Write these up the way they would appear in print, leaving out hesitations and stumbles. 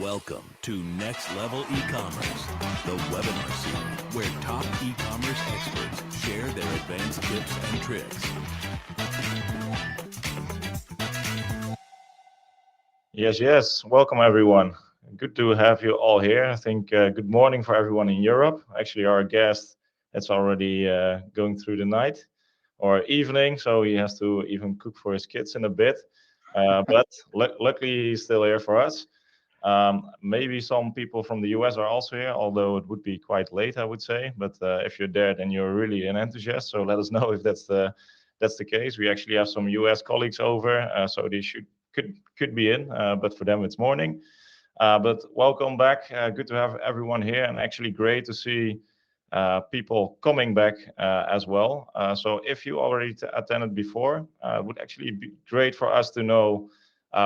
Welcome to Next Level eCommerce, the webinar series where top e-commerce experts share their advanced tips and tricks. Yes. Welcome, everyone. Good to have you all here. I think good morning for everyone in Europe. Actually, our guest is already going through the night or evening, so he has to even cook for his kids in a bit. But luckily, he's still here for us. Maybe some people from the US are also here, although it would be quite late, I would say. But if you're there, then you're really an enthusiast. So let us know if that's the case. We actually have some US colleagues over, so they could be in, but for them it's morning. But welcome back. Good to have everyone here, and actually great to see people coming back as well. So if you already attended before, it would actually be great for us to know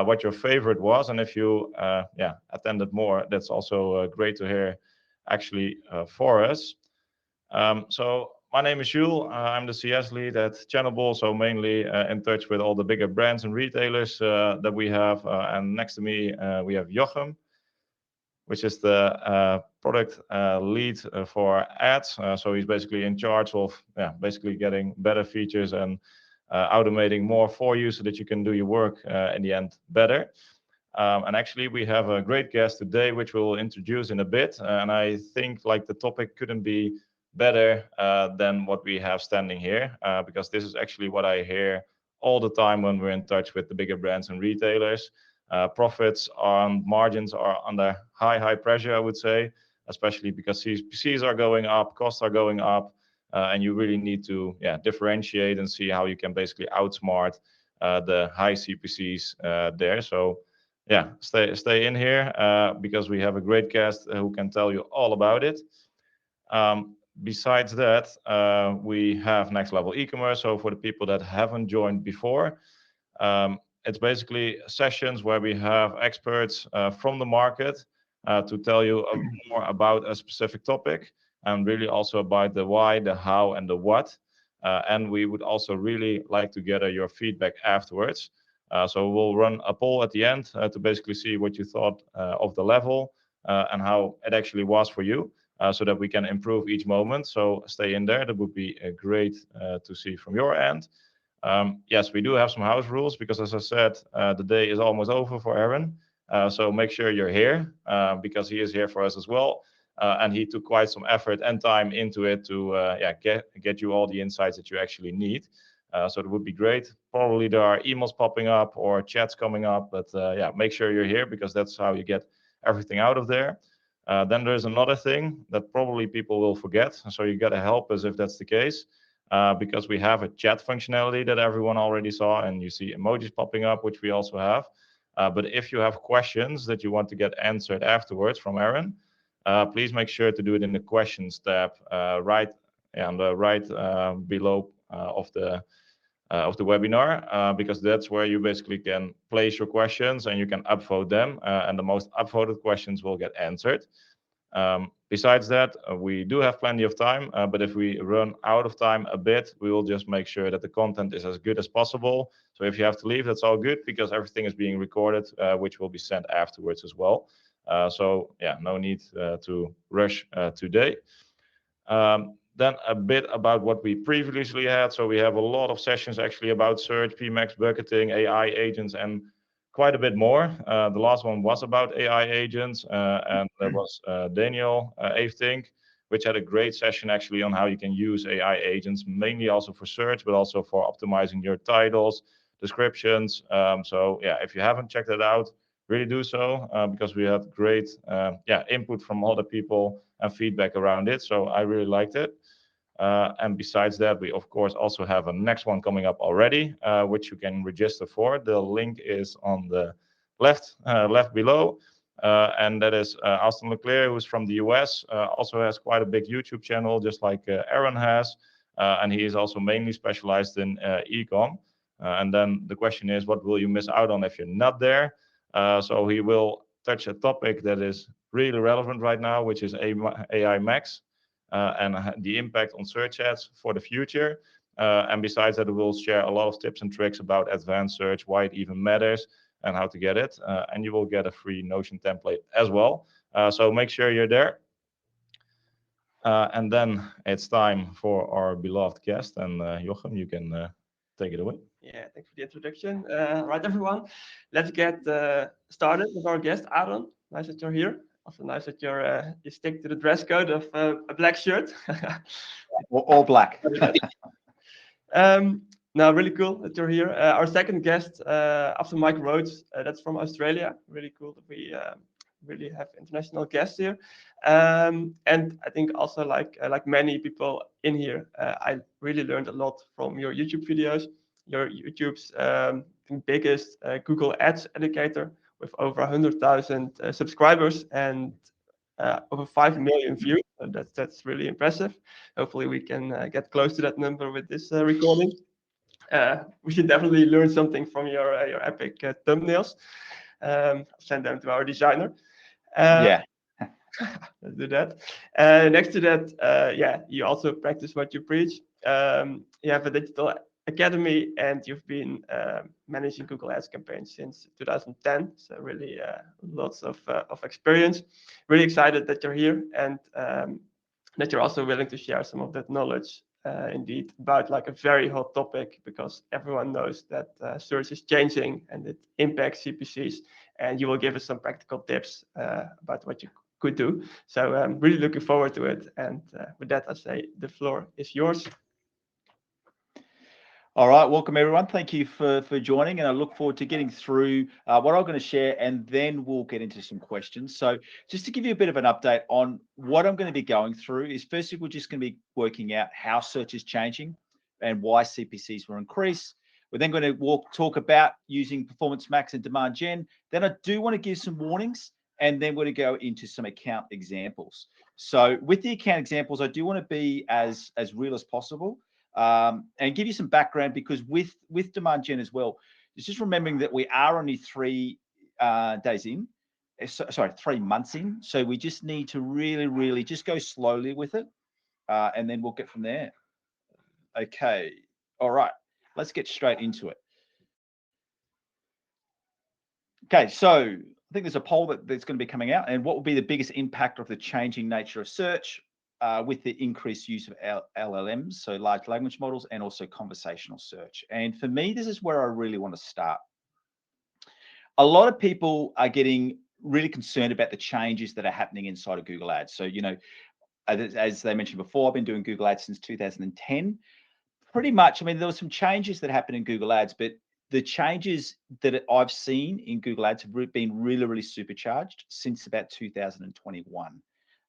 what your favorite was, and if you attended more, that's also great to hear actually for us. So my name is Jules. I'm the CS lead at Channable, so mainly in touch with all the bigger brands and retailers that we have. And next to me, we have Jochem, which is the product lead for ads. So he's basically in charge of basically getting better features and automating more for you so that you can do your work in the end better. And actually, we have a great guest today, which we'll introduce in a bit. And I think like the topic couldn't be better than what we have standing here, because this is actually what I hear all the time when we're in touch with the bigger brands and retailers. Profits and margins are under high pressure, I would say, especially because CPCs are going up, costs are going up, and you really need to differentiate and see how you can basically outsmart the high CPCs there. So stay in here because we have a great guest who can tell you all about it. Besides that, we have Next Level eCommerce. So for the people that haven't joined before, it's basically sessions where we have experts from the market to tell you more about a specific topic, and really also about the why, the how, and the what. And we would also really like to gather your feedback afterwards. So we'll run a poll at the end to basically see what you thought of the level and how it actually was for you, so that we can improve each moment. So stay in there. That would be great to see from your end. Yes, we do have some house rules because, as I said, the day is almost over for Aaron. So make sure you're here because he is here for us as well. And he took quite some effort and time into it to get you all the insights that you actually need. So it would be great. Probably there are emails popping up or chats coming up, but make sure you're here because that's how you get everything out of there. Then there's another thing that probably people will forget. So you got to help us if that's the case, because we have a chat functionality that everyone already saw, and you see emojis popping up, which we also have. But if you have questions that you want to get answered afterwards from Aaron, please make sure to do it in the questions tab right on the right below of the webinar, because that's where you basically can place your questions and you can upvote them, and the most upvoted questions will get answered. Besides that, we do have plenty of time, but if we run out of time a bit, we will just make sure that the content is as good as possible. So if you have to leave, that's all good because everything is being recorded, which will be sent afterwards as well. No need to rush today. Then a bit about what we previously had. So we have a lot of sessions actually about search, PMAX, bucketing, AI agents, and quite a bit more. The last one was about AI agents, and there was Daniel Eeftink, which had a great session actually on how you can use AI agents, mainly also for search, but also for optimizing your titles, descriptions. If you haven't checked it out, really do so because we had great input from other people and feedback around it. So I really liked it. And besides that, we of course also have a next one coming up already, which you can register for. The link is on the left below, and that is Austin Leclerc, who's from the US, also has quite a big YouTube channel, just like Aaron has, and he is also mainly specialized in e-com. And then the question is, what will you miss out on if you're not there? So he will touch a topic that is really relevant right now, which is AI Max and the impact on search ads for the future. And besides that, we'll share a lot of tips and tricks about advanced search, why it even matters, and how to get it. And you will get a free Notion template as well. So make sure you're there. And then it's time for our beloved guest. And Jochem, you can take it away. Yeah, thanks for the introduction. Right, everyone, let's get started with our guest, Aaron. Nice that you're here. Also nice that you stick to the dress code of a black shirt. All black. No, really cool that you're here. Our second guest, after Mike Rhodes, that's from Australia. Really cool that we really have international guests here. And I think also like many people in here, I really learned a lot from your YouTube videos. Your YouTube's biggest Google Ads educator with over 100,000 subscribers and over 5 million views. So that's really impressive. Hopefully we can get close to that number with this recording. We should definitely learn something from your epic thumbnails. Send them to our designer. Yeah. Let's do that. Next to that, yeah, you also practice what you preach. You have a digital academy, and you've been managing Google Ads campaigns since 2010. So really, lots of experience. Really excited that you're here, and that you're also willing to share some of that knowledge. Indeed, about like a very hot topic, because everyone knows that search is changing and it impacts CPCs, and you will give us some practical tips about what you could do. So I'm really looking forward to it. And with that, I say the floor is yours. All right, welcome everyone. Thank you for joining, and I look forward to getting through what I'm going to share, and then we'll get into some questions. So just to give you a bit of an update on what I'm going to be going through is, firstly, we're just going to be working out how search is changing and why CPCs will increase. We're then going to talk about using PMAX and Demand Gen. Then I do want to give some warnings, and then we're going to go into some account examples. So with the account examples, I do want to be as real as possible. And give you some background, because with Demand Gen as well, it's just remembering that we are only 3 days in, sorry, 3 months in. So we just need to really just go slowly with it, and then we'll get from there. Okay, all right, let's get straight into it. Okay, so I think there's a poll that's going to be coming out, and what will be the biggest impact of the changing nature of search with the increased use of LLMs, so large language models, and also conversational search. And for me, this is where I really want to start. A lot of people are getting really concerned about the changes that are happening inside of Google Ads. So, you know, as they mentioned before, I've been doing Google Ads since 2010. Pretty much, I mean, there were some changes that happened in Google Ads, but the changes that I've seen in Google Ads have been really supercharged since about 2021.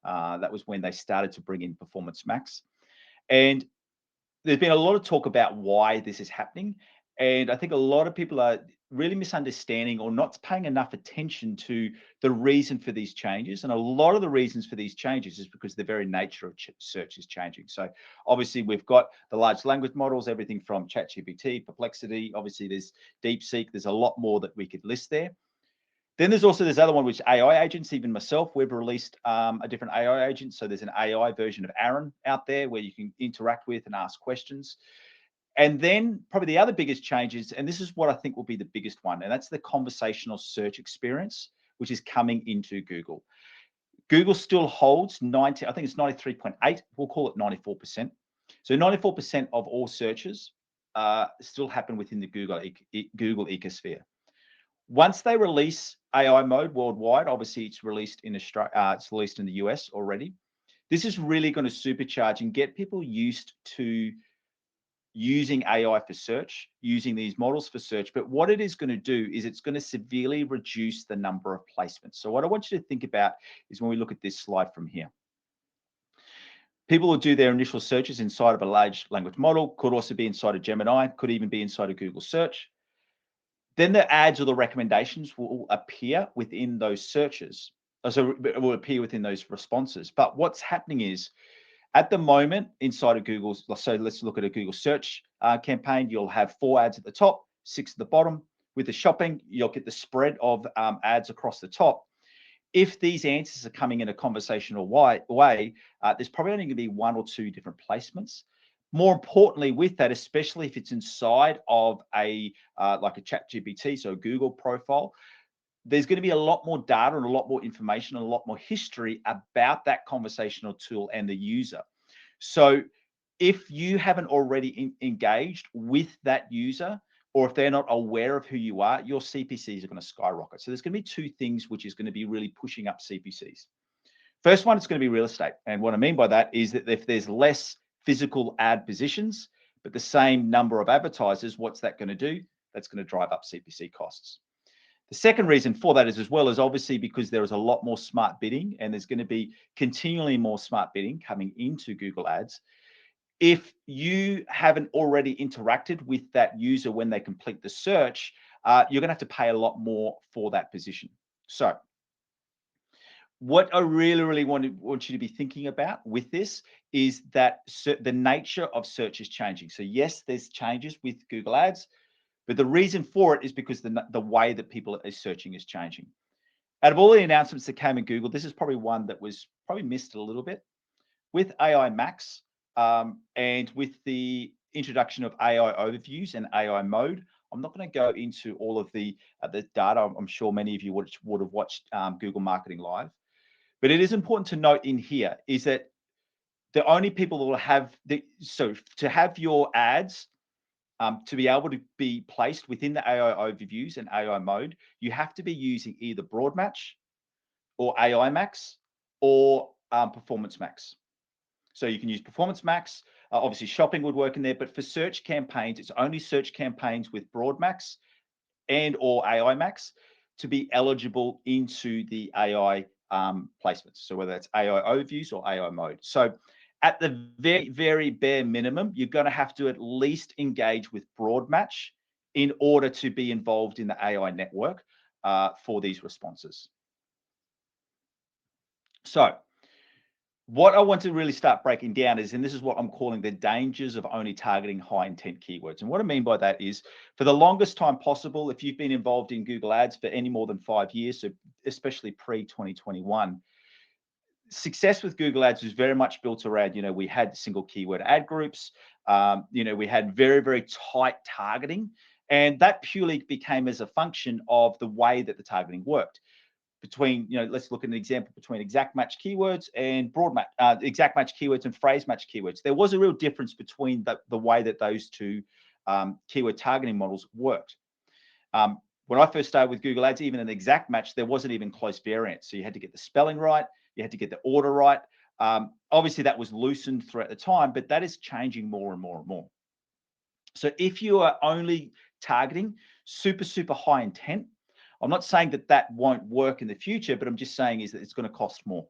That was when they started to bring in Performance Max. And there's been a lot of talk about why this is happening. And I think a lot of people are really misunderstanding or not paying enough attention to the reason for these changes. And a lot of the reasons for these changes is because the very nature of search is changing. So obviously we've got the large language models, everything from ChatGPT, Perplexity, obviously there's DeepSeek, there's a lot more that we could list there. Then there's also this other one, which AI agents. Even myself, we've released a different AI agent. So there's an AI version of Aaron out there where you can interact with and ask questions. And then probably the other biggest changes, and this is what I think will be the biggest one, and that's the conversational search experience, which is coming into Google. Google still holds 90, I think it's 93.8, we'll call it 94%. So 94% of all searches still happen within the Google ecosphere. Once they release AI mode worldwide, obviously it's released in Australia, it's released in the US already. This is really going to supercharge and get people used to using AI for search, using these models for search. But what it is going to do is it's going to severely reduce the number of placements. So what I want you to think about is when we look at this slide from here. People will do their initial searches inside of a large language model, could also be inside of Gemini, could even be inside of Google search. Then the ads or the recommendations will appear within those searches. So it will appear within those responses. But what's happening is, at the moment, inside of Google, so let's look at a Google search campaign, you'll have 4 ads at the top, 6 at the bottom. With the shopping, you'll get the spread of ads across the top. If these answers are coming in a conversational way, there's probably only going to be 1 or 2 different placements. More importantly, with that, especially if it's inside of a like a ChatGPT, so a Google profile, there's going to be a lot more data and a lot more information and a lot more history about that conversational tool and the user. So if you haven't already engaged with that user, or if they're not aware of who you are, your CPCs are going to skyrocket. So there's going to be two things which is going to be really pushing up CPCs. First one, it's going to be real estate. And what I mean by that is that if there's less physical ad positions, but the same number of advertisers, what's that going to do? That's going to drive up CPC costs. The second reason for that is as well as obviously because there is a lot more smart bidding and there's going to be continually more smart bidding coming into Google Ads. If you haven't already interacted with that user when they complete the search, you're going to have to pay a lot more for that position. So what I really want you to be thinking about with this is that the nature of search is changing. So yes, there's changes with Google Ads, but the reason for it is because the way that people are searching is changing. Out of all the announcements that came in Google, this is probably one that was probably missed a little bit. With AI Max and with the introduction of AI overviews and AI mode, I'm not going to go into all of the data. I'm sure many of you would have watched Google Marketing Live. But it is important to note in here is that the only people that will have so to have your ads to be able to be placed within the AI overviews and AI mode, you have to be using either Broad Match or AI Max or Performance Max. So you can use Performance Max. Obviously, shopping would work in there, but for search campaigns, it's only search campaigns with Broad Max and or AI Max to be eligible into the AI placements. So whether it's AI overviews or AI mode. So at the very, very bare minimum, you're going to have to at least engage with Broad Match in order to be involved in the AI network for these responses. So what I want to really start breaking down is, and this is what I'm calling the dangers of only targeting high intent keywords. And what I mean by that is for the longest time possible, if you've been involved in Google Ads for any more than 5 years, so especially pre-2021, success with Google Ads was very much built around, we had single keyword ad groups, we had very, very tight targeting, and that purely became as a function of the way that the targeting worked. Between, let's look at an example between exact match keywords and broad match, exact match keywords and phrase match keywords. There was a real difference between the way that those two keyword targeting models worked. When I first started with Google Ads, even an exact match, there wasn't even close variance. So you had to get the spelling right, you had to get the order right. Obviously, that was loosened throughout the time, but that is changing more and more and more. So if you are only targeting super, super high intent, I'm not saying that that won't work in the future, but I'm just saying is that it's going to cost more.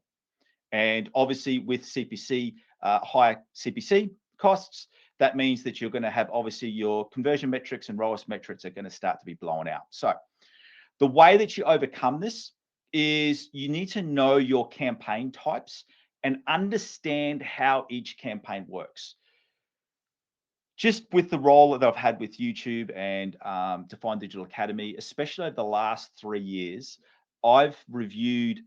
And obviously with CPC, higher CPC costs, that means that you're going to have obviously your conversion metrics and ROAS metrics are going to start to be blown out. So the way that you overcome this is you need to know your campaign types and understand how each campaign works. Just with the role that I've had with YouTube and Define Digital Academy, especially over the last 3 years, I've reviewed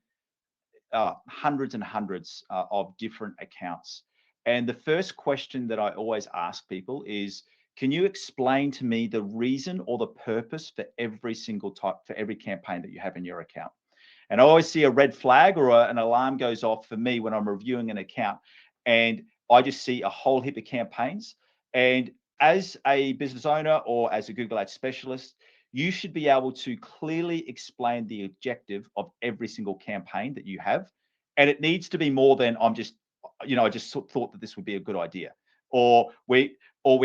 hundreds and hundreds of different accounts. And the first question that I always ask people is, can you explain to me the reason or the purpose for every single type, for every campaign that you have in your account? And I always see a red flag or an alarm goes off for me when I'm reviewing an account, and I just see a whole heap of campaigns. And as a business owner or as a Google Ads specialist, you should be able to clearly explain the objective of every single campaign that you have. And it needs to be more than I just thought that this would be a good idea, or we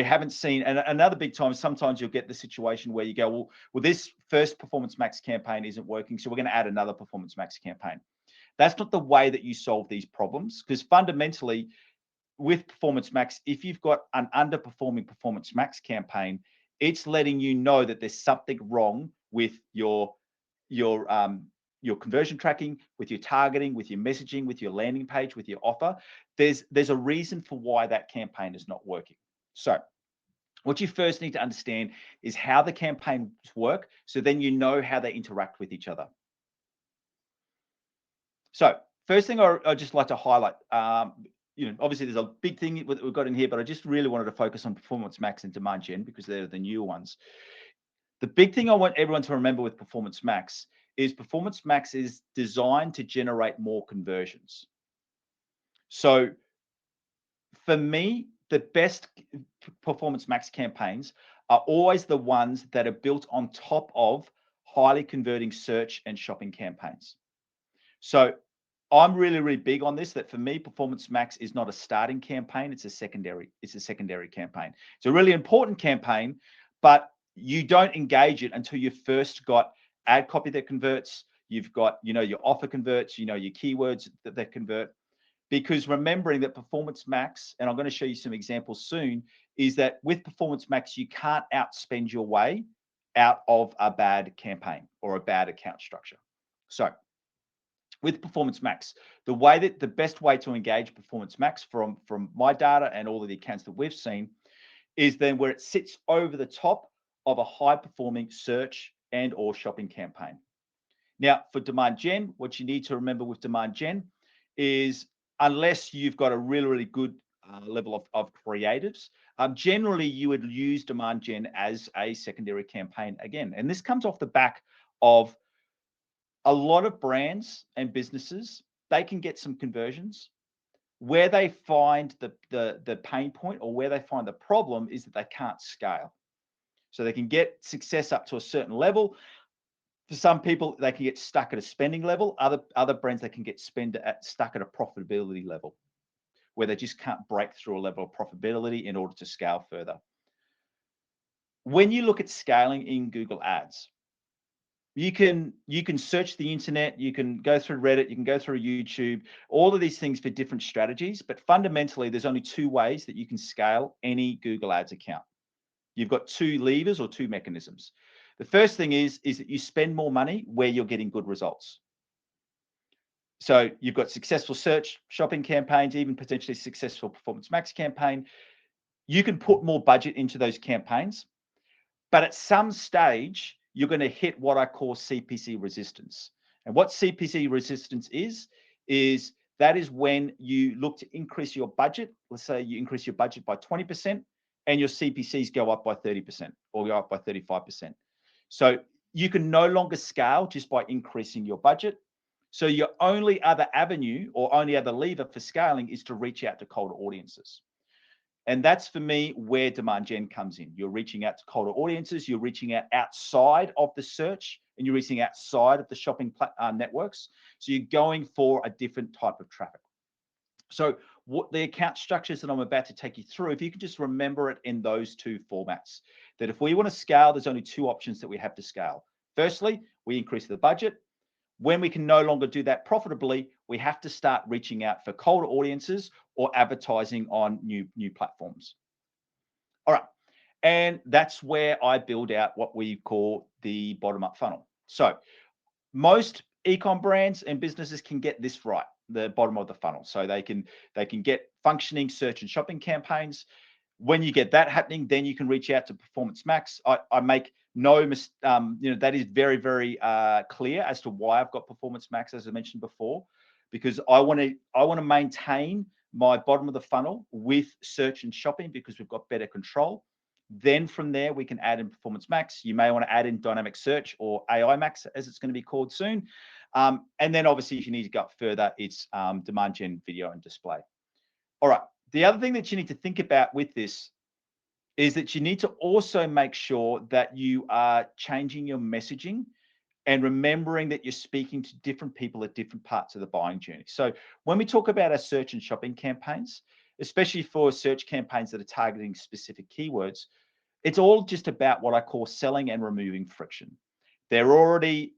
haven't seen. And another big time, sometimes you'll get the situation where you go, well, this first Performance Max campaign isn't working, so we're going to add another Performance Max campaign. That's not the way that you solve these problems, because fundamentally, with Performance Max, if you've got an underperforming Performance Max campaign, it's letting you know that there's something wrong with your conversion tracking, with your targeting, with your messaging, with your landing page, with your offer. There's a reason for why that campaign is not working. So what you first need to understand is how the campaigns work, so then you know how they interact with each other. So first thing I'd just like to highlight, obviously there's a big thing that we've got in here, but I just really wanted to focus on Performance Max and Demand Gen because they're the new ones. The big thing I want everyone to remember with Performance Max is Performance Max is designed to generate more conversions. So for me, the best Performance Max campaigns are always the ones that are built on top of highly converting search and shopping campaigns. So I'm really, really big on this, that for me, Performance Max is not a starting campaign, it's a secondary campaign. It's a really important campaign, but you don't engage it until you've first got ad copy that converts, you've got, your offer converts, your keywords that convert. Because remembering that Performance Max, and I'm going to show you some examples soon, is that with Performance Max, you can't outspend your way out of a bad campaign or a bad account structure. So with Performance Max, the best way to engage Performance Max from my data and all of the accounts that we've seen is then where it sits over the top of a high performing search and or shopping campaign. Now for Demand Gen, what you need to remember with Demand Gen is unless you've got a really, really good level of creatives, generally you would use Demand Gen as a secondary campaign again. And this comes off the back of a lot of brands and businesses, they can get some conversions. Where they find the pain point or where they find the problem is that they can't scale. So they can get success up to a certain level. For some people, they can get stuck at a spending level. Other brands, they can get stuck at a profitability level where they just can't break through a level of profitability in order to scale further. When you look at scaling in Google Ads, you can search the internet, you can go through Reddit, you can go through YouTube, all of these things for different strategies. But fundamentally, there's only two ways that you can scale any Google Ads account. You've got two levers or two mechanisms. The first thing is that you spend more money where you're getting good results. So you've got successful search, shopping campaigns, even potentially successful Performance Max campaign. You can put more budget into those campaigns, but at some stage, you're going to hit what I call CPC resistance. And what CPC resistance is that is when you look to increase your budget. Let's say you increase your budget by 20% and your CPCs go up by 30% or go up by 35%. So you can no longer scale just by increasing your budget. So your only other avenue or only other lever for scaling is to reach out to colder audiences. And that's for me where Demand Gen comes in. You're reaching out to colder audiences, you're reaching out outside of the search, and you're reaching outside of the shopping networks. So you're going for a different type of traffic. So what the account structures that I'm about to take you through, if you can just remember it in those two formats, that if we want to scale, there's only two options that we have to scale. Firstly, we increase the budget. When we can no longer do that profitably, we have to start reaching out for colder audiences or advertising on new platforms. All right. And that's where I build out what we call the bottom-up funnel. So most e-com brands and businesses can get this right, the bottom of the funnel. So they can get functioning search and shopping campaigns. When you get that happening, then you can reach out to Performance Max. I make no mistake, that is very, very clear as to why I've got Performance Max, as I mentioned before, because I want to maintain my bottom of the funnel with search and shopping because we've got better control. Then from there, we can add in Performance Max. You may want to add in Dynamic Search or AI Max, as it's going to be called soon. And then obviously, if you need to go up further, it's Demand Gen video and display. All right. The other thing that you need to think about with this is that you need to also make sure that you are changing your messaging and remembering that you're speaking to different people at different parts of the buying journey. So when we talk about our search and shopping campaigns, especially for search campaigns that are targeting specific keywords, it's all just about what I call selling and removing friction. They're ready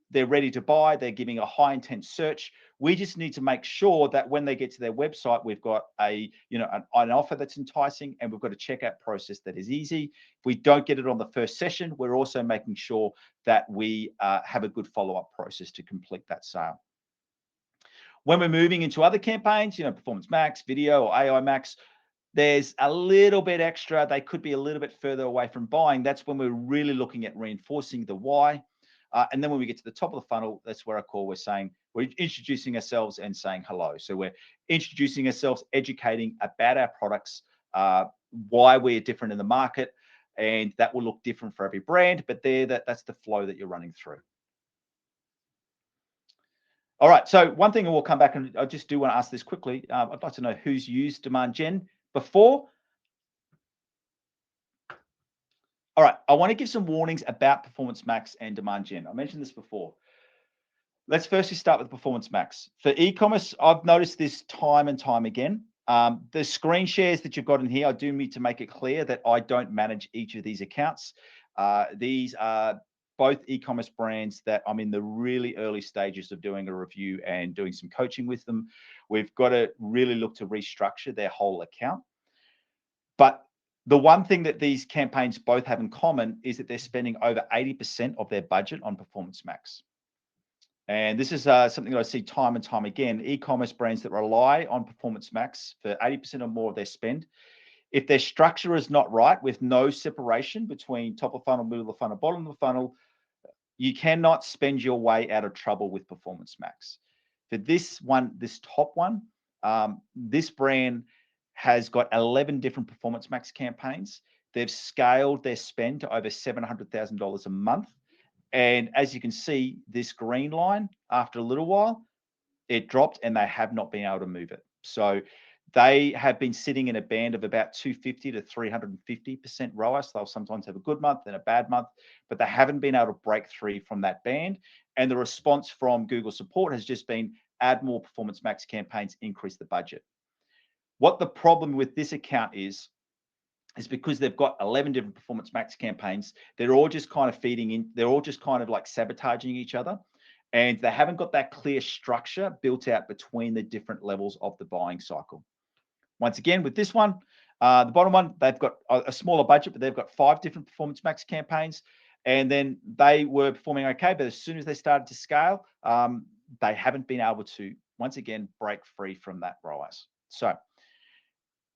to buy. They're giving a high intent search. We just need to make sure that when they get to their website, we've got an offer that's enticing and we've got a checkout process that is easy. If we don't get it on the first session, we're also making sure that we have a good follow-up process to complete that sale. When we're moving into other campaigns, Performance Max, video or AI Max, there's a little bit extra. They could be a little bit further away from buying. That's when we're really looking at reinforcing the why. And then when we get to the top of the funnel, that's where we're saying, we're introducing ourselves and saying hello. So we're introducing ourselves, educating about our products, why we're different in the market, and that will look different for every brand, but that's the flow that you're running through. All right, so one thing, and we'll come back, and I just do want to ask this quickly. I'd like to know who's used Demand Gen before. All right, I want to give some warnings about Performance Max and Demand Gen. I mentioned this before. Let's firstly start with Performance Max. For e-commerce, I've noticed this time and time again. The screen shares that you've got in here, I do need to make it clear that I don't manage each of these accounts. These are both e-commerce brands that I'm in the really early stages of doing a review and doing some coaching with them. We've got to really look to restructure their whole account. But the one thing that these campaigns both have in common is that they're spending over 80% of their budget on Performance Max. And this is something that I see time and time again. E-commerce brands that rely on Performance Max for 80% or more of their spend, if their structure is not right, with no separation between top of funnel, middle of the funnel, bottom of the funnel, you cannot spend your way out of trouble with Performance Max. For this one, this top one, this brand has got 11 different Performance Max campaigns. They've scaled their spend to over $700,000 a month. And as you can see, this green line, after a little while, it dropped and they have not been able to move it. So they have been sitting in a band of about 250 to 350% ROAS. They'll sometimes have a good month and a bad month, but they haven't been able to break free from that band. And the response from Google support has just been add more Performance Max campaigns, increase the budget. What the problem with this account is because they've got 11 different Performance Max campaigns. They're all just kind of feeding in. They're all just kind of like sabotaging each other. And they haven't got that clear structure built out between the different levels of the buying cycle. Once again, with this one, the bottom one, they've got a smaller budget, but they've got 5 different Performance Max campaigns. And then they were performing okay. But as soon as they started to scale, they haven't been able to, once again, break free from that ROAS. So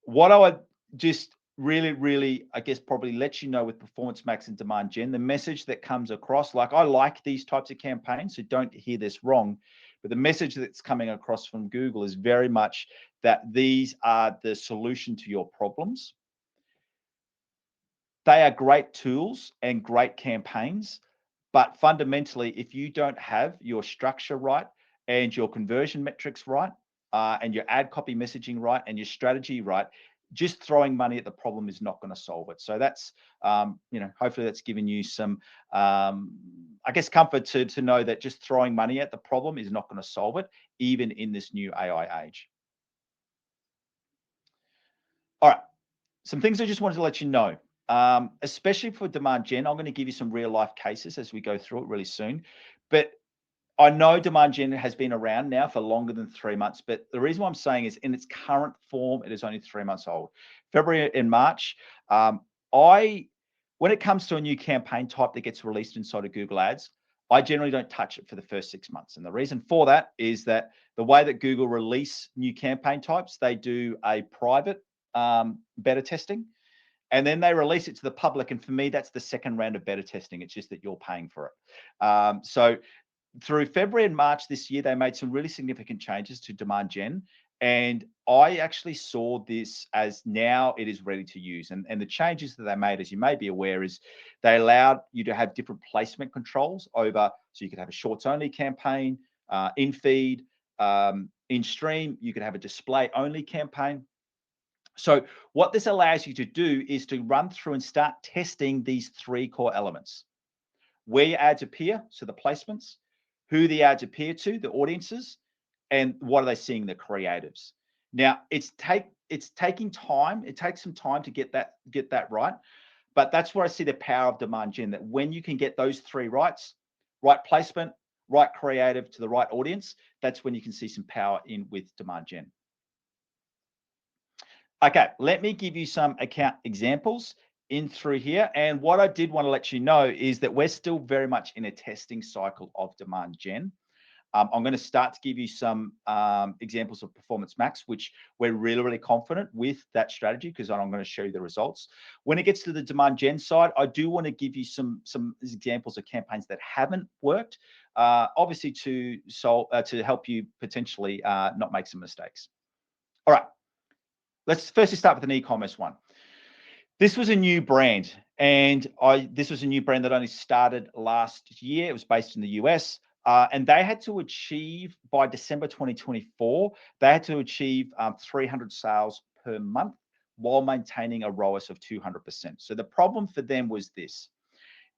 what I would just really, I guess, probably let you know with Performance Max and Demand Gen, the message that comes across, like I like these types of campaigns, so don't hear this wrong, but the message that's coming across from Google is very much that these are the solution to your problems. They are great tools and great campaigns, but fundamentally, if you don't have your structure right and your conversion metrics right, and your ad copy messaging right and your strategy right, just throwing money at the problem is not going to solve it. So that's, hopefully that's given you some, I guess, comfort to know that just throwing money at the problem is not going to solve it, even in this new AI age. All right, some things I just wanted to let you know, especially for Demand Gen. I'm going to give you some real life cases as we go through it really soon. But I know Demand Gen has been around now for longer than 3 months, but the reason why I'm saying is in its current form, it is only 3 months old. February and March, when it comes to a new campaign type that gets released inside of Google Ads, I generally don't touch it for the first 6 months. And the reason for that is that the way that Google release new campaign types, they do a private beta testing, and then they release it to the public. And for me, that's the second round of beta testing. It's just that you're paying for it. So through February and March this year, they made some really significant changes to Demand Gen. And I actually saw this as now it is ready to use. And the changes that they made, as you may be aware, is they allowed you to have different placement controls over, so you could have a shorts only campaign, in feed, in stream, you could have a display only campaign. So what this allows you to do is to run through and start testing these 3 core elements: where your ads appear, so the placements, who the ads appear to, the audiences, and what are they seeing, the creatives. Now, it's taking time. It takes some time to get that right, but that's where I see the power of Demand Gen, that when you can get those 3 rights, right placement, right creative to the right audience, that's when you can see some power in with Demand Gen. Okay, let me give you some account examples in through here. And what I did want to let you know is that we're still very much in a testing cycle of Demand Gen. I'm going to start to give you some examples of Performance Max, which we're really, really confident with that strategy, because I'm going to show you the results. When it gets to the demand gen side, I do want to give you some examples of campaigns that haven't worked, obviously to help you potentially not make some mistakes. All right, let's firstly start with an e-commerce one. This was a new brand, and this was a new brand that only started last year. It was based in the US. And they had to achieve, by December 2024, they had to achieve 300 sales per month while maintaining a ROAS of 200%. So the problem for them was this,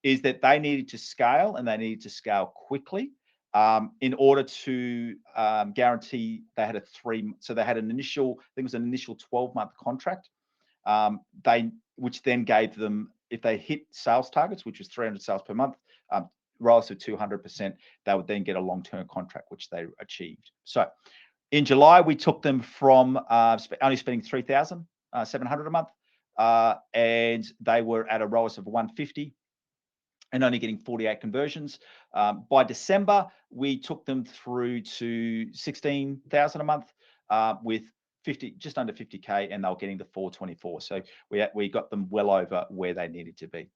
is that they needed to scale, and they needed to scale quickly in order to guarantee they had they had an initial, I think it was an initial 12-month contract, which then gave them, if they hit sales targets, which was 300 sales per month, ROAS of 200%, they would then get a long-term contract, which they achieved. So in July, we took them from only spending 3,700 a month, and they were at a ROAS of 150 and only getting 48 conversions. By December, we took them through to 16,000 a month with just under 50K, and they were getting the 424. So we got them well over where they needed to be.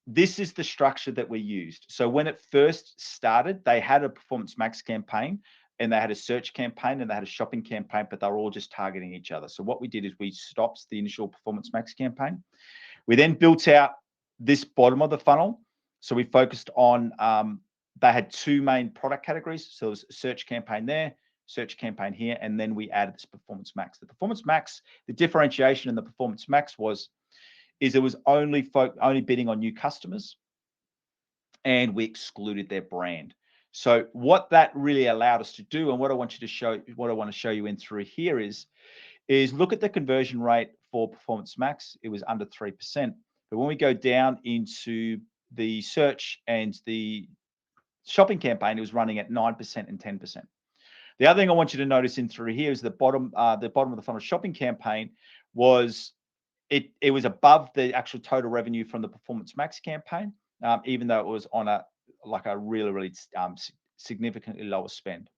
This is the structure that we used. So when it first started, they had a Performance Max campaign, and they had a search campaign, and they had a shopping campaign, but they were all just targeting each other. So what we did is we stopped the initial Performance Max campaign. We then built out this bottom of the funnel. So we focused on, they had two main product categories. So it was a search campaign there, search campaign here, and then we added this Performance Max. The Performance Max, the differentiation in the Performance Max is it was only bidding on new customers, and we excluded their brand. So what that really allowed us to do, and what I want to show you in through here is look at the conversion rate for Performance Max. It was under 3%. But when we go down into the search and the shopping campaign, it was running at 9% and 10%. The other thing I want you to notice in through here is the bottom of the funnel shopping campaign was, it was above the actual total revenue from the Performance Max campaign, even though it was on a really, really significantly lower spend.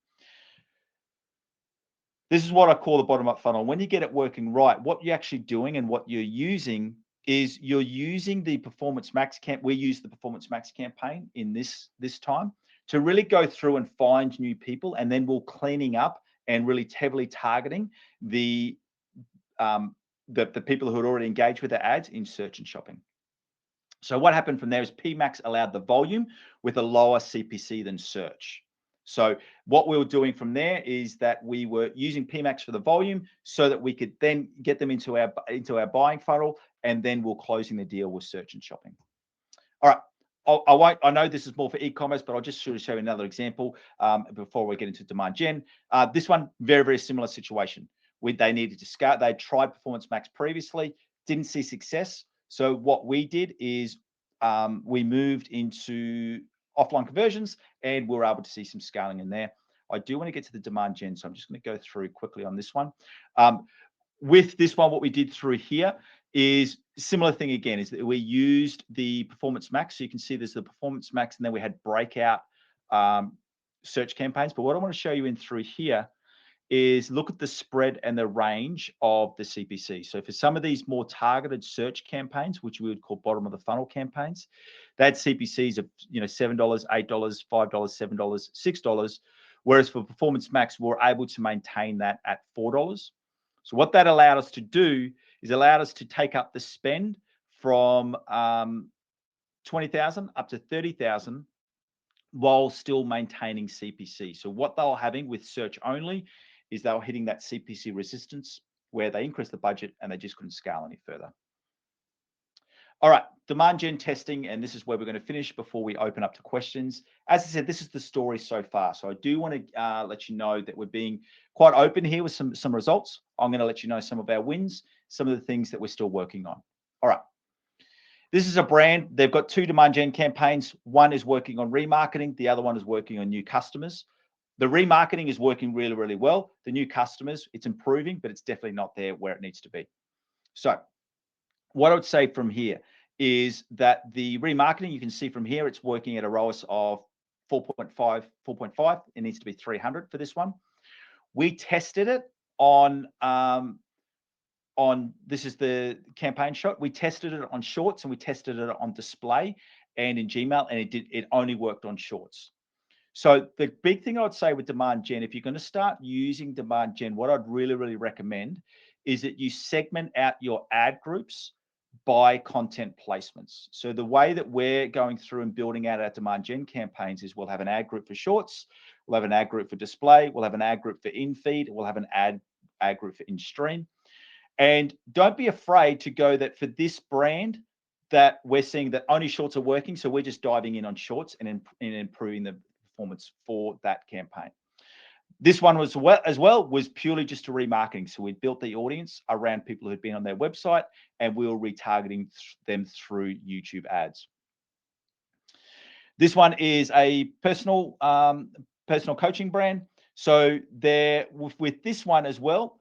This is what I call the bottom up funnel. When you get it working right, what you're actually doing and what you're using is you're using the Performance Max we use the Performance Max campaign in this time to really go through and find new people, and then we're cleaning up and really heavily targeting the people who had already engaged with the ads in search and shopping. So what happened from there is PMAX allowed the volume with a lower CPC than search. So what we were doing from there is that we were using PMAX for the volume so that we could then get them into our buying funnel, and then we're closing the deal with search and shopping. All right. I know this is more for e-commerce, but I'll just show you another example before we get into demand gen. This one, very, very similar situation. They needed to scale. They tried Performance Max previously, didn't see success. So what we did is we moved into offline conversions, and we were able to see some scaling in there. I do want to get to the demand gen, so I'm just going to go through quickly on this one. With this one, what we did through here is similar thing again, is that we used the Performance Max. So you can see there's the Performance Max, and then we had breakout search campaigns. But what I want to show you in through here is look at the spread and the range of the CPC. So for some of these more targeted search campaigns, which we would call bottom of the funnel campaigns, they had CPCs of $7, $8, $5, $7, $6. Whereas for Performance Max, we're able to maintain that at $4. So what that allowed us to do is allowed us to take up the spend from 20,000 up to 30,000 while still maintaining CPC. So what they were having with search only is they were hitting that CPC resistance where they increased the budget and they just couldn't scale any further. All right, demand gen testing, and this is where we're going to finish before we open up to questions. As I said, this is the story so far. So I do want to let you know that we're being quite open here with some results. I'm going to let you know some of our wins, some of the things that we're still working on. All right. This is a brand. They've got two demand gen campaigns. One is working on remarketing. The other one is working on new customers. The remarketing is working really, really well. The new customers, it's improving, but it's definitely not there where it needs to be. So what I would say from here is that the remarketing, you can see from here, it's working at a ROAS of 4.5. It needs to be 300 for this one. We tested it on this is the campaign shot. We tested it on Shorts and we tested it on display and in Gmail, and it only worked on Shorts. So the big thing I would say with Demand Gen, if you're going to start using Demand Gen, what I'd really recommend is that you segment out your ad groups by content placements. So the way that we're going through and building out our Demand Gen campaigns is we'll have an ad group for Shorts, we'll have an ad group for display, we'll have an ad group for in-feed, we'll have an ad group for in-stream. And don't be afraid to go that for this brand that we're seeing that only Shorts are working. So we're just diving in on Shorts and improving the performance for that campaign. This one was was purely just a remarketing. So we built the audience around people who'd been on their website, and we were retargeting them through YouTube ads. This one is a personal coaching brand. So there with this one as well,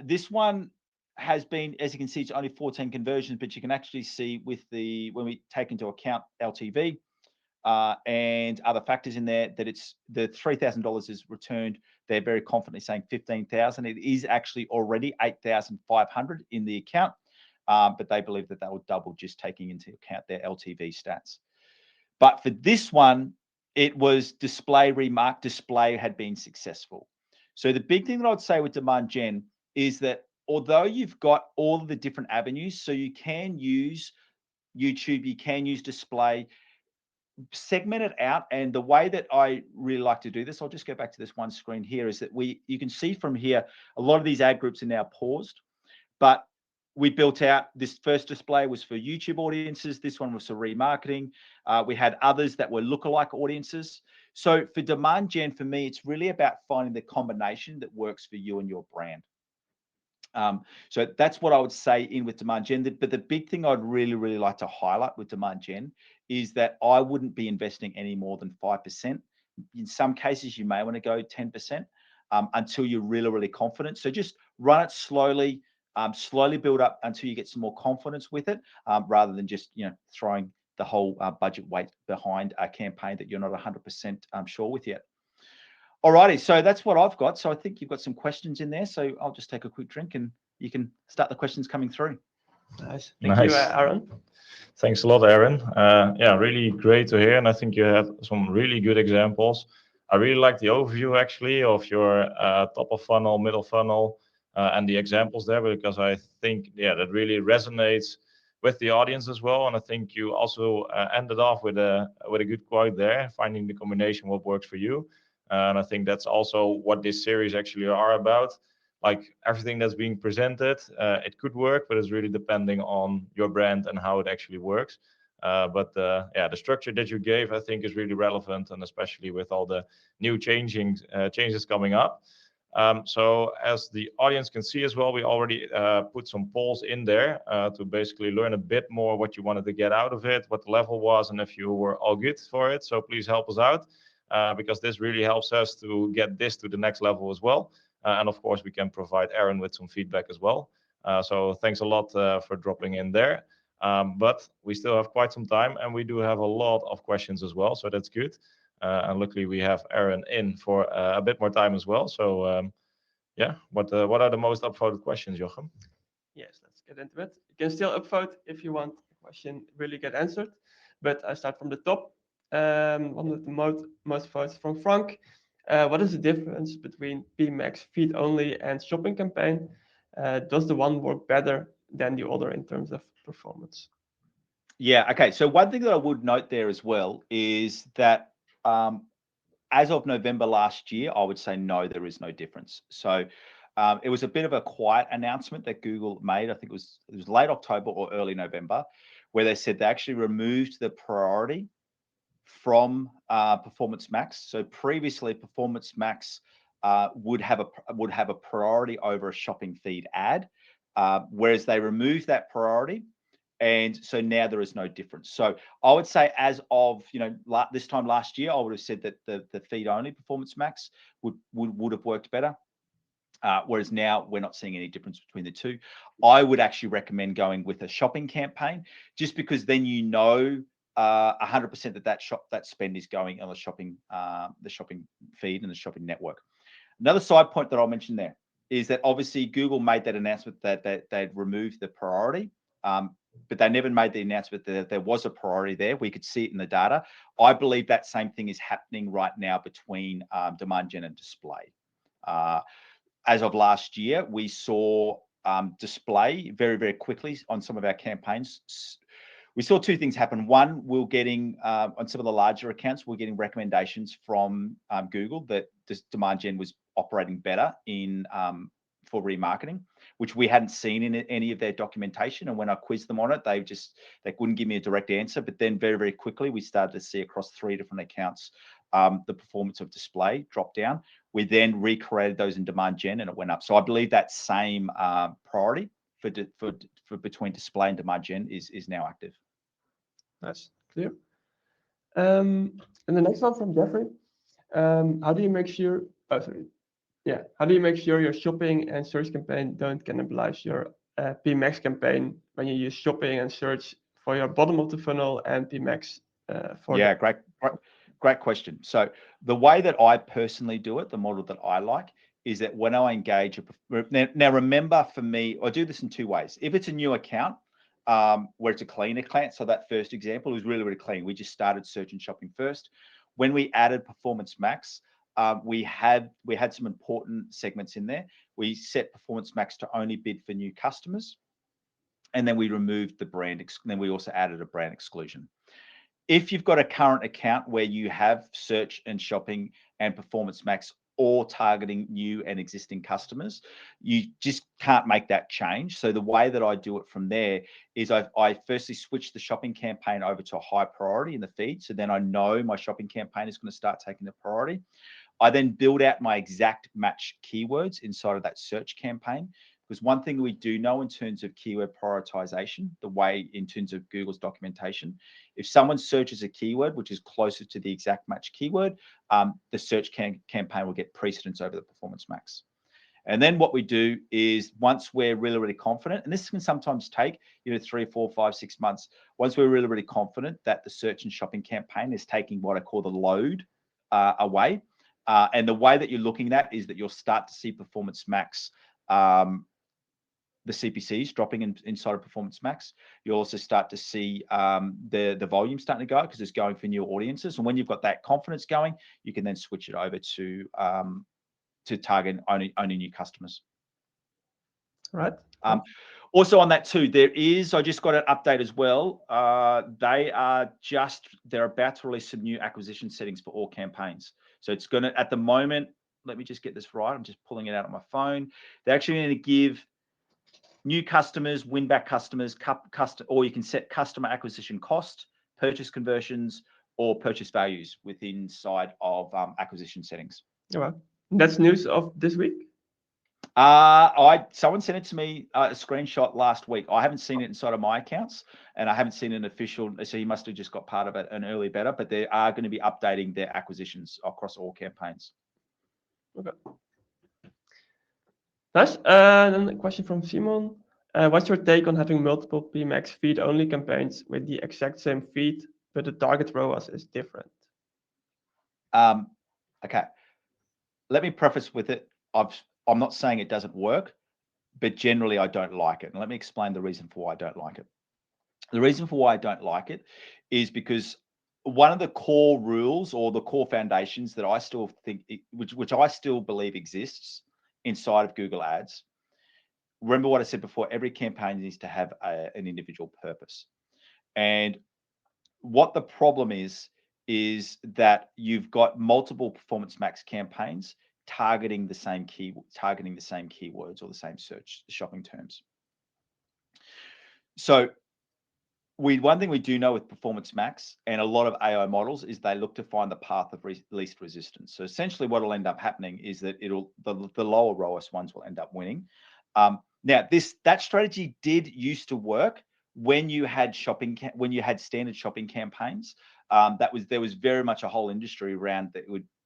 this one has been, as you can see, it's only 14 conversions, but you can actually see with when we take into account LTV and other factors in there, that it's the $3,000 is returned. They're very confidently saying 15,000. It is actually already 8,500 in the account, but they believe that will double just taking into account their LTV stats. But for this one, it was display had been successful. So the big thing that I would say with Demand Gen is that although you've got all of the different avenues, so you can use YouTube, you can use display, segment it out. And the way that I really like to do this, I'll just go back to this one screen here, is that you can see from here, a lot of these ad groups are now paused, but we built out this first display was for YouTube audiences. This one was for remarketing. We had others that were lookalike audiences. So for Demand Gen, for me, it's really about finding the combination that works for you and your brand. So that's what I would say in with Demand Gen. But the big thing I'd really like to highlight with Demand Gen is that I wouldn't be investing any more than 5%. In some cases, you may want to go 10% until you're really confident. So just run it slowly, slowly build up until you get some more confidence with it, rather than just throwing the whole budget weight behind a campaign that you're not 100% sure with yet. Alrighty, so that's what I've got. So I think you've got some questions in there. So I'll just take a quick drink and you can start the questions coming through. Nice. Thank you, Aaron. Thanks a lot, Aaron. Yeah, really great to hear. And I think you had some really good examples. I really like the overview actually of your top of funnel, middle funnel, and the examples there, because I think, that really resonates with the audience as well. And I think you also ended off with a good quote there, finding the combination what works for you. And I think that's also what this series actually are about. Like everything that's being presented, it could work, but it's really depending on your brand and how it actually works. But the structure that you gave, I think, is really relevant, and especially with all the new changes coming up. So as the audience can see as well, we already put some polls in there to basically learn a bit more what you wanted to get out of it, what the level was, and if you were all good for it. So please help us out, because this really helps us to get this to the next level as well. And of course, we can provide Aaron with some feedback as well. So thanks a lot for dropping in there. But we still have quite some time, and we do have a lot of questions as well. So that's good. And luckily, we have Aaron in for a bit more time as well. So what are the most upvoted questions, Jochem? Yes, let's get into it. You can still upvote if you want a question really get answered. But I start from the top. One of the most votes from Frank. What is the difference between PMAX feed only and shopping campaign? Does the one work better than the other in terms of performance? Yeah, okay. So one thing that I would note there as well is that as of November last year, I would say no, there is no difference. So it was a bit of a quiet announcement that Google made. I think it was late October or early November, where they said they actually removed the priority from Performance Max. So previously, Performance Max would have a priority over a shopping feed ad, whereas they removed that priority, and so now there is no difference. So I would say, as of this time last year, I would have said that the feed only Performance Max would have worked better. Whereas now we're not seeing any difference between the two. I would actually recommend going with a shopping campaign, just because then 100% that spend is going on the shopping feed and the shopping network. Another side point that I'll mention there is that obviously Google made that announcement that they'd removed the priority, but they never made the announcement that there was a priority there. We could see it in the data. I believe that same thing is happening right now between demand gen and display. As of last year, we saw display very, very quickly on some of our campaigns. We saw two things happen. One, we're getting on some of the larger accounts, we're getting recommendations from Google that this demand gen was operating better for remarketing, which we hadn't seen in any of their documentation. And when I quizzed them on it, they couldn't give me a direct answer. But then very, very quickly, we started to see across 3 different accounts the performance of display drop down. We then recreated those in demand gen and it went up. So I believe that same priority for between display and demand gen is now active. That's clear. And the next one from Jeffrey. How do you make sure? How do you make sure your shopping and search campaign don't cannibalize your PMAX campaign when you use shopping and search for your bottom of the funnel and PMAX for? Yeah, great question. So the way that I personally do it, the model that I like, is that when I engage now remember, for me, I do this in 2 ways. If it's a new account, where it's a clean account, so that first example was really, really clean. We just started search and shopping first. When we added Performance Max, we had some important segments in there. We set Performance Max to only bid for new customers, and then we removed the brand. Then we also added a brand exclusion. If you've got a current account where you have search and shopping and Performance Max or targeting new and existing customers, you just can't make that change. So the way that I do it from there is I firstly switch the shopping campaign over to a high priority in the feed. So then I know my shopping campaign is going to start taking the priority. I then build out my exact match keywords inside of that search campaign. Because one thing we do know in terms of keyword prioritization, the way in terms of Google's documentation, if someone searches a keyword which is closer to the exact match keyword, the search campaign will get precedence over the Performance Max. And then what we do is once we're really, really confident, and this can sometimes take 3, 4, 5, 6 months. Once we're really, really confident that the search and shopping campaign is taking what I call the load away, and the way that you're looking at is that you'll start to see Performance Max, the CPCs dropping inside of Performance Max. You'll also start to see the volume starting to go because it's going for new audiences. And when you've got that confidence going, you can then switch it over to target only new customers. Right. Also on that too, I just got an update as well. They're about to release some new acquisition settings for all campaigns. So it's going to, at the moment, let me just get this right. I'm just pulling it out on my phone. They're actually going to give new customers, win back customers, or you can set customer acquisition cost, purchase conversions, or purchase values inside of acquisition settings. All right. That's news of this week. Someone sent it to me a screenshot last week. I haven't seen it inside of my accounts, and I haven't seen an official. So you must have just got part of it an early beta. But they are going to be updating their acquisitions across all campaigns. Okay. Nice. Then a question from Simon. What's your take on having multiple PMAX feed-only campaigns with the exact same feed, but the target ROAS is different? Okay. Let me preface with it. I'm not saying it doesn't work, but generally I don't like it. And let me explain the reason for why I don't like it. The reason for why I don't like it is because one of the core rules or the core foundations that I still think, which I still believe exists inside of Google Ads. Remember what I said before, every campaign needs to have an individual purpose. And what the problem is that you've got multiple Performance Max campaigns targeting the same keywords or the same search shopping terms. So one thing we do know with Performance Max and a lot of AI models is they look to find the path of least resistance. So essentially what will end up happening is that the lower ROAS ones will end up winning. Now that strategy did used to work when you had standard shopping campaigns. There was very much a whole industry around that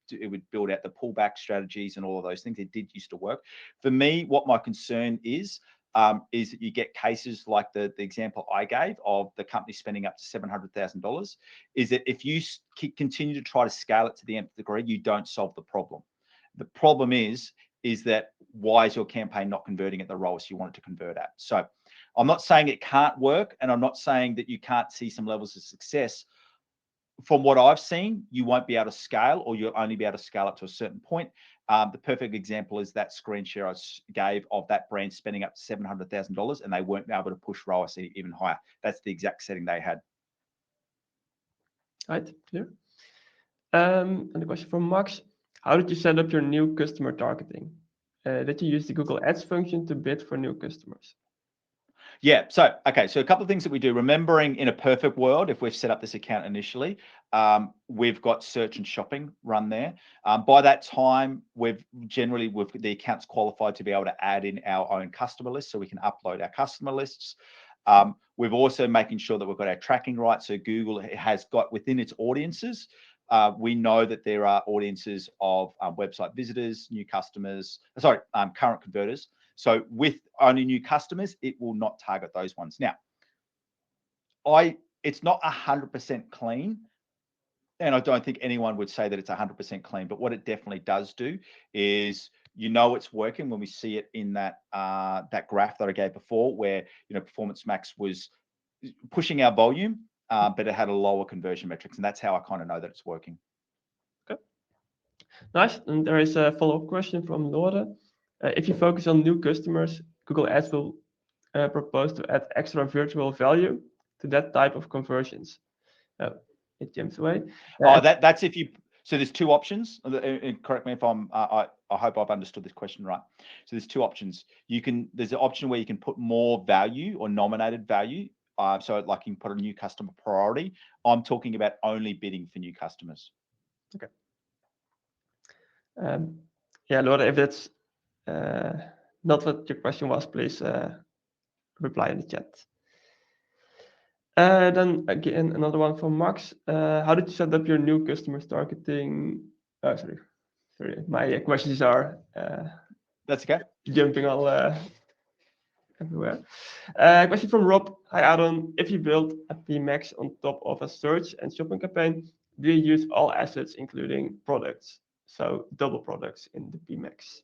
it would build out the pullback strategies and all of those things. It did used to work. For me, what my concern is is that you get cases like the example I gave of the company spending up to $700,000, is that if you continue to try to scale it to the nth degree, you don't solve the problem. The problem is that why is your campaign not converting at the ROAS you want it to convert at? So I'm not saying it can't work, and I'm not saying that you can't see some levels of success. From what I've seen, you won't be able to scale, or you'll only be able to scale up to a certain point. The perfect example is that screen share I gave of that brand spending up to $700,000, and they weren't able to push ROAS even higher. That's the exact setting they had. Right, clear. And the question from Max: how did you set up your new customer targeting? Did you use the Google Ads function to bid for new customers? Yeah, so, okay, so a couple of things that we do. Remembering, in a perfect world, if we've set up this account initially, we've got search and shopping run there. By that time, we've the account's qualified to be able to add in our own customer list, so we can upload our customer lists. We've also making sure that we've got our tracking right. So Google has got within its audiences, we know that there are audiences of website visitors, new customers, current converters. So with only new customers, it will not target those ones. Now, it's not 100% clean, and I don't think anyone would say that it's 100% clean, but what it definitely does do is, it's working when we see it in that that graph that I gave before, where Performance Max was pushing our volume, but it had a lower conversion metrics, and that's how I kind of know that it's working. Okay, nice. And there is a follow-up question from Laura. If you focus on new customers, Google Ads will propose to add extra virtual value to that type of conversions. It jumps away. That's if you. So there's two options. Correct me if I hope I've understood this question right. So there's two options. There's an option where you can put more value or nominated value. So like you can put a new customer priority. I'm talking about only bidding for new customers. Okay. Yeah, Laura, if that's not what your question was, please reply in the chat. Then again, another one from Max. How did you set up your new customers targeting? Sorry, my questions are that's okay. Jumping all everywhere. Question from Rob. Hi, Aaron. If you build a PMAX on top of a search and shopping campaign, do you use all assets, including products? So double products in the PMAX.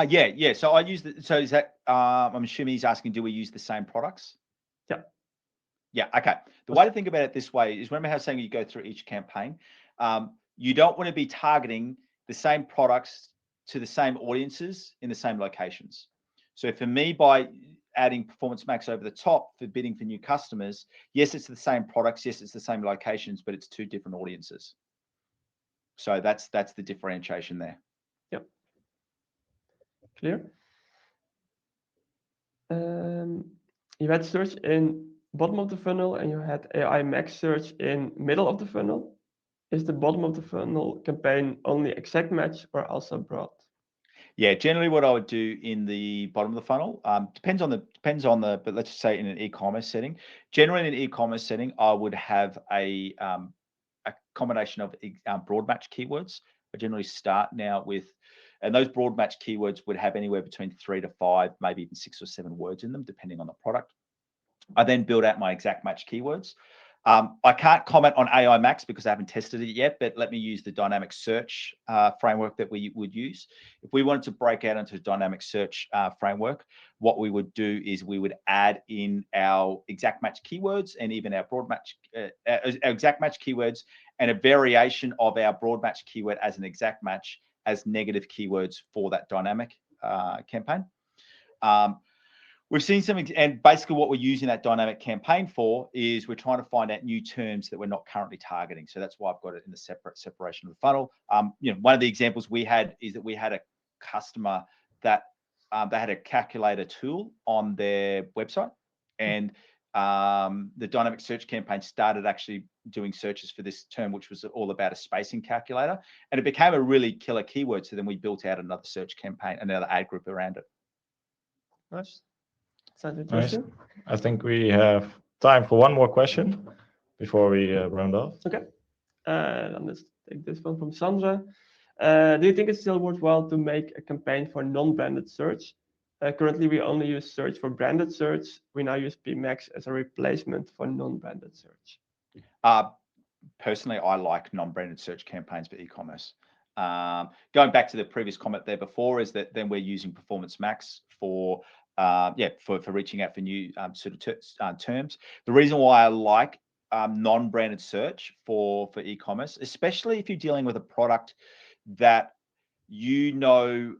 Yeah. So I use so is that I'm assuming he's asking, do we use the same products? Yeah. Yeah. Okay. The way to think about it this way is, remember how I was saying you go through each campaign. You don't want to be targeting the same products to the same audiences in the same locations. So for me, by adding Performance Max over the top for bidding for new customers, yes, it's the same products, yes, it's the same locations, but it's two different audiences. So that's the differentiation there. Yep. Clear. You had search in bottom of the funnel and you had AI Max search in middle of the funnel. Is the bottom of the funnel campaign only exact match or also broad? Yeah, generally what I would do in the bottom of the funnel depends on the, but let's just say in an e-commerce setting. Generally in an e-commerce setting, I would have a combination of broad match keywords. I generally start now with, and those broad match keywords would have anywhere between 3 to 5, maybe even 6 or 7 words in them, depending on the product. I then build out my exact match keywords. I can't comment on AI Max because I haven't tested it yet, but let me use the dynamic search framework that we would use. If we wanted to break out into a dynamic search framework, what we would do is we would add in our exact match keywords and even our broad match, our exact match keywords, and a variation of our broad match keyword as an exact match as negative keywords for that dynamic campaign. We've seen some, and basically what we're using that dynamic campaign for is we're trying to find out new terms that we're not currently targeting. So that's why I've got it in the separation of the funnel. One of the examples we had is that we had a customer that they had a calculator tool on their website, and the dynamic search campaign started actually doing searches for this term, which was all about a spacing calculator, and it became a really killer keyword. So then we built out another search campaign, another ad group around it. Nice. Sounds interesting. Nice. I think we have time for one more question before we round off. Okay. Let's take this one from Sandra. Do you think it's still worthwhile to make a campaign for non-branded search Currently, we only use search for branded search. We now use PMAX as a replacement for non-branded search. Personally, I like non-branded search campaigns for e-commerce. Going back to the previous comment there before, is that then we're using Performance Max for reaching out for new sort of terms. The reason why I like non-branded search for e-commerce, especially if you're dealing with a product that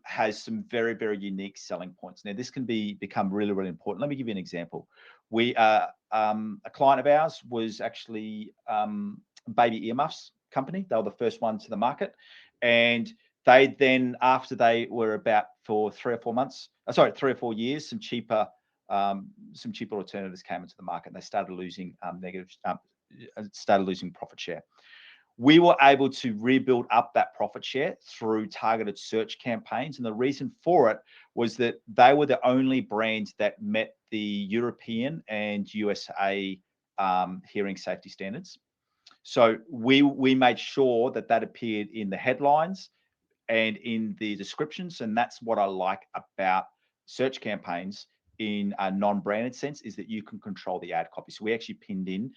has some very, very unique selling points. Now, this can become really, really important. Let me give you an example. A client of ours was actually baby earmuffs company. They were the first one to the market, and they then, after they were about for 3 or 4 years, some cheaper alternatives came into the market, and they started losing profit share. We were able to rebuild up that profit share through targeted search campaigns. And the reason for it was that they were the only brand that met the European and USA hearing safety standards. So we made sure that appeared in the headlines and in the descriptions. And that's what I like about search campaigns in a non-branded sense, is that you can control the ad copy. So we actually pinned in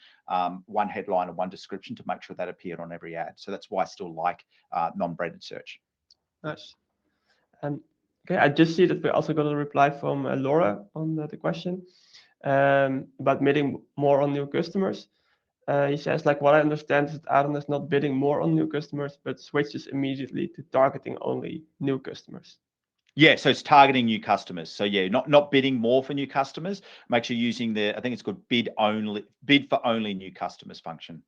one headline and one description to make sure that appeared on every ad. So that's why I still like non-branded search. Nice. Okay, I just see that we also got a reply from Laura on the question about bidding more on new customers. He says, like, what I understand is that Aaron is not bidding more on new customers, but switches immediately to targeting only new customers. Yeah, so it's targeting new customers. So yeah, not bidding more for new customers. Make sure you're using I think it's called bid for only new customers function.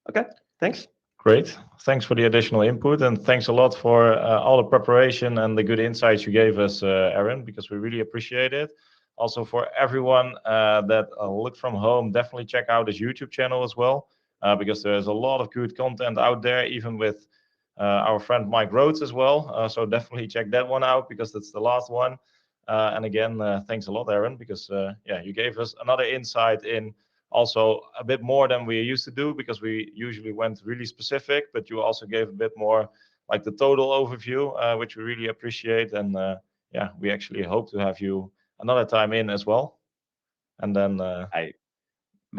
Okay, thanks. Great. Thanks for the additional input, and thanks a lot for all the preparation and the good insights you gave us, Aaron, because we really appreciate it. Also, for everyone that look from home, definitely check out his YouTube channel as well, because there's a lot of good content out there, even with our friend Mike Rhodes as well. So definitely check that one out, because that's the last one. And again, thanks a lot, Aaron, because you gave us another insight in also a bit more than we used to do, because we usually went really specific, but you also gave a bit more like the total overview, which we really appreciate. And we actually hope to have you another time in as well. And then my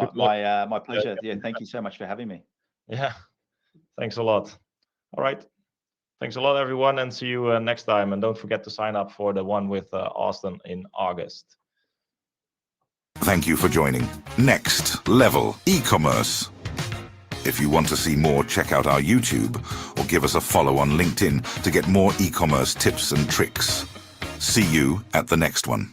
pleasure. Yeah, thank you so much for having me. Yeah, thanks a lot. All right. Thanks a lot, everyone, and see you next time. And don't forget to sign up for the one with Austin in August. Thank you for joining Next Level E-commerce. If you want to see more, check out our YouTube or give us a follow on LinkedIn to get more e-commerce tips and tricks. See you at the next one.